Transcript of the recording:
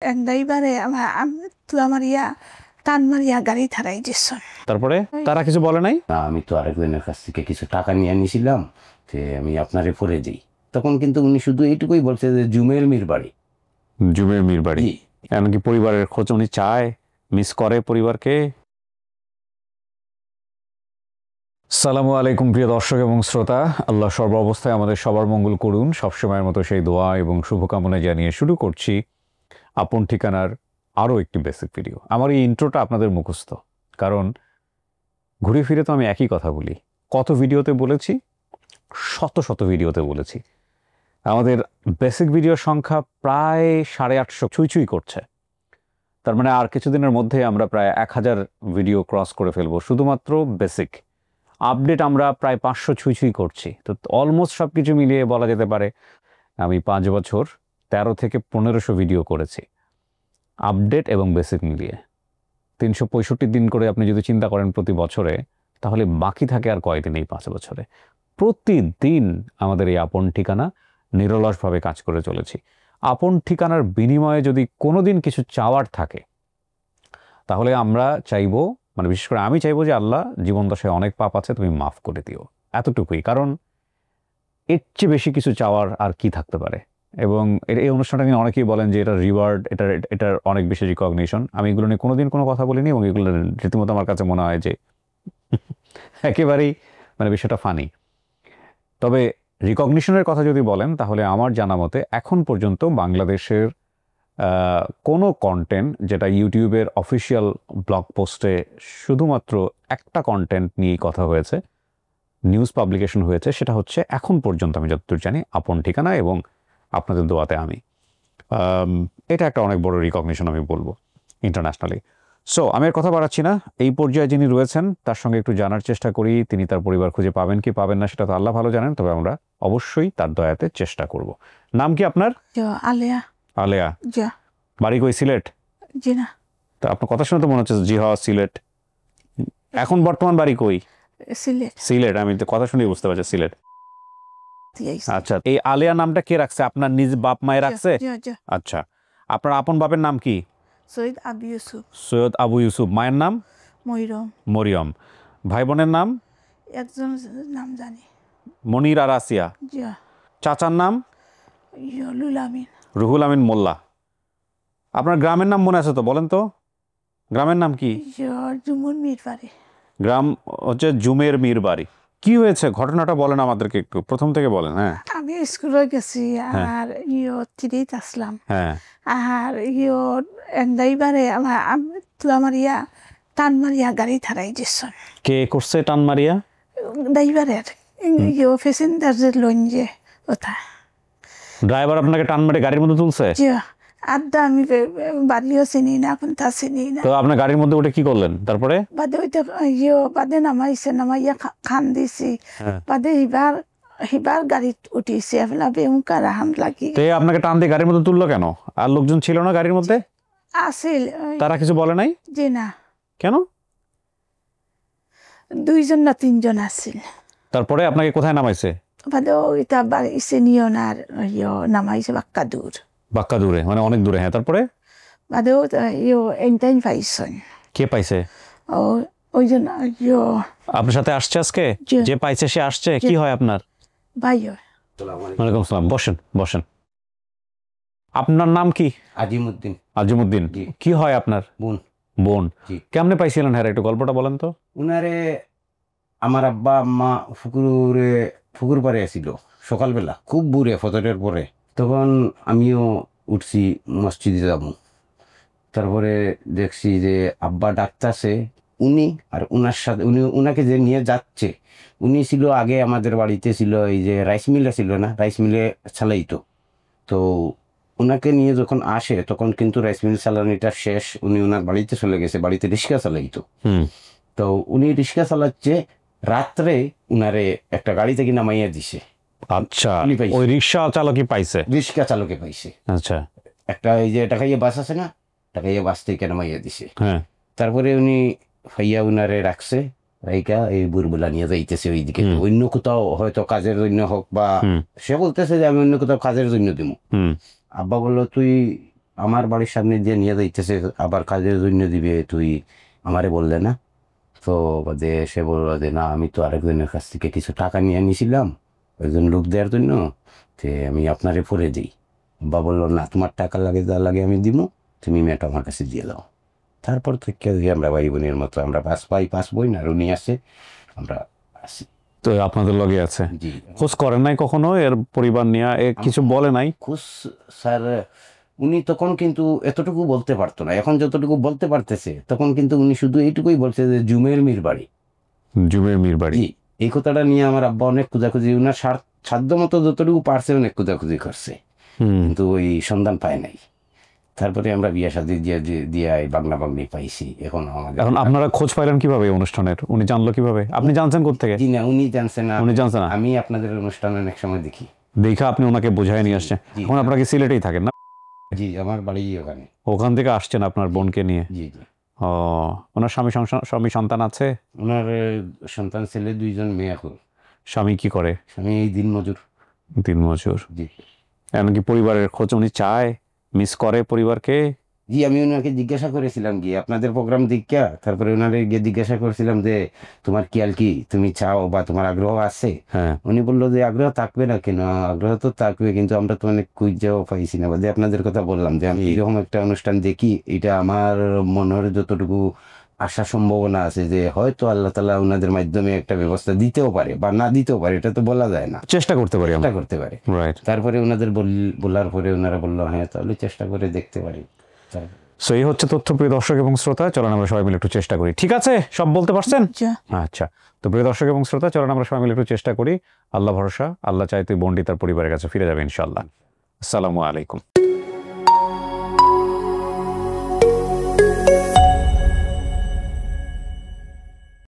ড্রাইভারে তুলা মারিয়া টান মারিয়া গাড়ি থারাই দিচ্ছ। তারপরে তারা কিছু বলে নাই? না, আমি তো আরেকজনের কাছ থেকে কিছু টাকা নিয়ে নিয়েছিলাম যে আমি আপনারে পরে দিই। তখন কিন্তু উনি শুধু এইটুকুই বলছে যে জুমের মির বাড়ি। জুমের মির বাড়ি। এমনকি পরিবারের খোঁজ উনি চায়, মিস করে পরিবারকে। সালামু আলাইকুম প্রিয় দর্শক এবং শ্রোতা, আল্লাহ সর্ব অবস্থায় আমাদের সবার মঙ্গল করুন, সবসময়ের মতো সেই দোয়া এবং শুভকামনা জানিয়ে শুরু করছি আপন ঠিকানার আরও একটি বেসিক ভিডিও। আমার এই ইন্ট্রোটা আপনাদের মুখস্থ, কারণ ঘুরে ফিরে তো আমি একই কথা বলি। কত ভিডিওতে বলেছি, শত শত ভিডিওতে বলেছি। আমাদের বেসিক ভিডিওর সংখ্যা প্রায় 850 ছুঁই করছে। তার মানে আর কিছুদিনের মধ্যে আমরা প্রায় 1000 ভিডিও ক্রস করে ফেলবো, শুধুমাত্র বেসিক। আপডেট আমরা প্রায় 500 ছুঁই করছি। তো অলমোস্ট সব কিছু মিলিয়ে বলা যেতে পারে আমি 5 বছর 13 থেকে 1500 ভিডিও করেছি, আপডেট এবং বেসিক মিলিয়ে। 365 দিন করে আপনি যদি চিন্তা করেন প্রতি বছরে, তাহলে বাকি থাকে আর কয়দিন এই 5 বছরে। প্রতিদিন আমাদের এই আপন ঠিকানা নিরলসভাবে কাজ করে চলেছি। আপন ঠিকানার বিনিময়ে যদি কোনো দিন কিছু চাওয়ার থাকে, তাহলে আমরা চাইবো, মানে বিশেষ করে আমি চাইবো যে আল্লাহ, জীবন দশায় অনেক পাপ আছে, তুমি মাফ করে দিও, এতটুকুই। কারণ এর চেয়ে বেশি কিছু চাওয়ার আর কি থাকতে পারে। এবং এই অনুষ্ঠানটা নিয়ে অনেকেই বলেন যে এটা রিওয়ার্ড, এটার অনেক বেশি রিকগনিশন। আমি এগুলো নিয়ে কোনোদিন কোনো কথা বলিনি, এবং এগুলো রীতিমতো আমার কাছে মনে হয় যে একেবারেই মানে বিষয়টা ফানি। তবে রিকগনিশনের কথা যদি বলেন, তাহলে আমার জানা মতে এখন পর্যন্ত বাংলাদেশের কোনো কন্টেন্ট যেটা ইউটিউবের অফিসিয়াল ব্লগ পোস্টে শুধুমাত্র একটা কন্টেন্ট নিয়েই কথা হয়েছে, নিউজ পাবলিকেশন হয়েছে, সেটা হচ্ছে এখন পর্যন্ত আমি যতদূর জানি আপন ঠিকানা এবং আপনাদের দোয়াতে আমি। এটা একটা অনেক বড় রিকগনিশন আমি বলবো ইন্টারন্যাশনালি। সো আমি আর কথা বাড়াচ্ছি না, এই পর্যায়ে যিনি রয়েছেন তার সঙ্গে একটু জানার চেষ্টা করি তিনি তার পরিবার খুঁজে পাবেন কি পাবেন না সেটা তো আল্লাহ ভালো জানেন, তবে আমরা অবশ্যই তার দয়াতে চেষ্টা করব। নাম কি আপনার? আলেয়া। আলেয়া। বাড়ি কই? সিলেট? জি না। তা আপনার কথা শুনে তো মনে হচ্ছে জি হ্যাঁ সিলেট। এখন বর্তমান বাড়ি কই? সিলেট। সিলেট, আমি তো কথা শুনেই বুঝতে পারছি সিলেট। আচ্ছা, এই আলেয়া নামটা কে রাখছে? আপনার নিজ বাপ মায়ে রাখছে? আচ্ছা, আপনার আপন বাপের নাম কি? সৈয়দ আবু ইউসুফ। সৈয়দ আবু ইউসুফ। মায়ের নাম? মরিয়ম। মরিয়ম। ভাই বোনের নাম? একজন নাম জানি, মনির আর আসিয়া। চাচার নাম? রুহুল আমিন। রুহুল আমিন মোল্লা। আপনার গ্রামের নাম মনে আছে তো? বলেন তো, গ্রামের নাম কি? জুমুর মির বাড়ি। গ্রাম হচ্ছে জুমের মির বাড়ি। কি হয়েছে ঘটনাটা বলেন আমাদেরকে একটু, প্রথম থেকে বলেন। হ্যাঁ, আমি স্কুলে গেছি আর তিরিত আসলাম। হ্যাঁ, আর ড্রাইভারে তুলা মারিয়া টান মারিয়া গাড়ি থারাই দিচ্ছ। কে করছে টান মারিয়া? ড্রাইভারের প্যাসেঞ্জার যে লোন যে ওটা। ড্রাইভার আপনাকে টান মারে গাড়ির মধ্যে তুলছে? আড্ডা আমি বাড়িও চিনি না, এখন তা চিনি না। তো আপনার গাড়ির মধ্যে উঠে কি করলেন তারপরে? বাদে ওইটা বাদে নামাইয়া খান দিছি। বাদে হিবার গাড়িত উঠিছে, আপনার বেমুকা রাহান লাগি। তো আপনাকে টান দিয়ে গাড়ির মধ্যে তুললো কেন? আর লোকজন ছিল না গাড়ির মধ্যে? আছিল। তারা কিছু বলে নাই? জি না। কেন? 2জন না 3জন আছিল। তারপরে আপনাকে কোথায় নামাইছে? বাদে ওইটা বাড়িছে নিয়নার নামাইছে বাক্কা দূর। বাক্কা দূরে মানে অনেক দূরে? হ্যাঁ, তারপরে? বাদে এনটাইন পাইছেন। কে পাইছে? ওইজন আপনার সাথে আসছে আজকে? যে পাইছে সে আসছে? কি হয় আপনার? ভাই। ওয়ালাইকুম আসসালাম। বসেন বসেন। আপনার নাম কি? আজিমউদ্দিন। আজিমউদ্দিন। কি হয় আপনার? বোন। বোন। কেমনে পাইছিলেন? হ্যাঁ, একটু গল্পটা বলেন তো। উনারে আমার আব্বা আম্মা পুকুর পাড়ে আসিল সকালবেলা, খুব বুড়ে ফজরের পরে। তখন আমিও উঠছি মসজিদে যাব। তারপরে দেখছি যে আব্বা ডাকতেছে, উনি আর উনার সাথে উনাকে যে নিয়ে যাচ্ছে, উনি ছিল আগে আমাদের বাড়িতে ছিল এই যে রাইস মিলটা ছিল না, রাইস মিলে চালাইতো। তো উনাকে নিয়ে যখন আসে তখন কিন্তু রাইস মিল চালানিটা শেষ, উনি ওনার বাড়িতে চলে গেছে, বাড়িতে রিক্সা চালাইতো। তো উনি রিক্সা চালাচ্ছে, রাত্রে উনারে একটা গাড়ি থেকে নামাইয়া দিছে। আচ্ছা, ওই রিক্সা চালকই পাইছে? রিক্সা চালকে পাইছে। আচ্ছা, একটা এই যে টাকাইয়া বাস আছে না, টাকাইয়া বাস থেকে নামাইয়া দিছে। হ্যাঁ, তারপরে উনি ভাইয়া উনারে রাখছে, রাইকা এই বুরবুলা নিয়ে যাইতেছে ওইদিকে। অন্য কোথাও হয়তো কাজের জন্য হোক, বা সে বলতেছে যে আমি অন্য কোথাও কাজের জন্য দিব। আব্বা বললো তুই আমার বাড়ির সামনে দিয়ে নিয়ে যাইতেছে, আবার কাজের জন্য দিবে, তুই আমারে বললে না? তো বাদে সে বললো যে না, আমি তো আরেকজনের কাছ থেকে কিছু টাকা নিয়ে নিয়েছিলাম একজন লোক দেওয়ার জন্য, যে আমি আপনারে পরে দিই। বা বললো না, তোমার টাকা লাগে যা লাগে আমি দিব, তুমি মেয়েটা আমার কাছে দিয়ে দাও। তারপর থেকে আমরা ভাই বোনের মতো, আমরা 5 ভাই 5 বোন, আর উনি আসে, আমরা আসি। তো আপনাদের লগে আছে, জি। খোঁজ করেন নাই কখনো এর পরিবার নিয়ে? কিছু বলে নাই? খুশ স্যার, উনি তখন কিন্তু এতটুকু বলতে পারতো না, এখন যতটুকু বলতে পারতেছে, তখন কিন্তু উনি শুধু এইটুকুই বলছে যে জুমের মির বাড়ি। জুমের মির বাড়ি। জি, এই কথাটা নিয়ে আমার আব্বা অনেক খোঁজাখুঁজি, উনার সাধ্য মতো যতটুকু পারছে অনেক খোঁজাখুঁজি করছে, কিন্তু ওই সন্ধান পায় নাই। তারপরে আমরা বিয়ে শাদী দিয়ে বাংলা বাংলি পাইছি। এখন আপনারা খোঁজ পাইলেন কিভাবে এই অনুষ্ঠানের? উনি জানলো কিভাবে? আপনি জানছেন কোত্থেকে? জি না, উনি জানছে না। উনি জানছে না? আমি আপনাদের অনুষ্ঠান অনেক সময় দেখি, দেখা আপনি ওনাকে বোঝায় নিয়ে আসছেন। এখন আপনারা কি সিলেটেই থাকেন না? জি, আমার বাড়ি ওখানে। ওখান থেকে আসছেন আপনার বোনকে নিয়ে? জি জি। ও, ওনার স্বামী সন্তান আছে? ওনার সন্তান ছেলে, 2 জন মেয়ে। এখন স্বামী কি করে? স্বামী দিনমজুর। দিনমজুর। জি। এমনকি পরিবারের খোঁজ উনি চায়, মিস করে পরিবারকে? জি, আমি ওনাকে জিজ্ঞাসা করেছিলাম গিয়ে আপনাদের প্রোগ্রাম দেখা, তারপরে ওনারে গিয়ে জিজ্ঞাসা করেছিলাম যে তোমার কি আর কি তুমি চাও বা তোমার আগ্রহ আছে? হ্যাঁ। উনি বললো যে আগ্রহ থাকবে না কেন, আগ্রহ তো থাকবে, কিন্তু আমরা তো অনেক খুঁজেও পাইছি না। যে আপনাদের কথা বললাম যে আমি এরকম একটা অনুষ্ঠান দেখি, এটা আমার মনের যতটুকু আশা সম্ভাবনা আছে যে হয়তো আল্লাহ তাআলা ওনাদের মাধ্যমে একটা ব্যবস্থা দিতেও পারে বা না দিতেও পারে, এটা তো বলা যায় না, চেষ্টা করতে পারি আমরা। চেষ্টা করতে পারে। রাইট। তারপরে ওনাদের বলার পরে ওনারা বললো হ্যাঁ তাহলে চেষ্টা করে দেখতে পারি। সো এই হচ্ছে তথ্য, প্রিয় দর্শক এবং শ্রোতা। চলুন আমরা সবাই মিলে একটু চেষ্টা করি। ঠিক আছে, সব বলতে পারছেন? আচ্ছা, তো প্রিয় দর্শক এবং শ্রোতা, চলুন আমরা সবাই মিলে একটু চেষ্টা করি। আল্লাহ ভরসা, আল্লাহ চাইতে বোনটি তার পরিবারের কাছে ফিরে যাবে ইনশাআল্লাহ। আসসালামু আলাইকুম।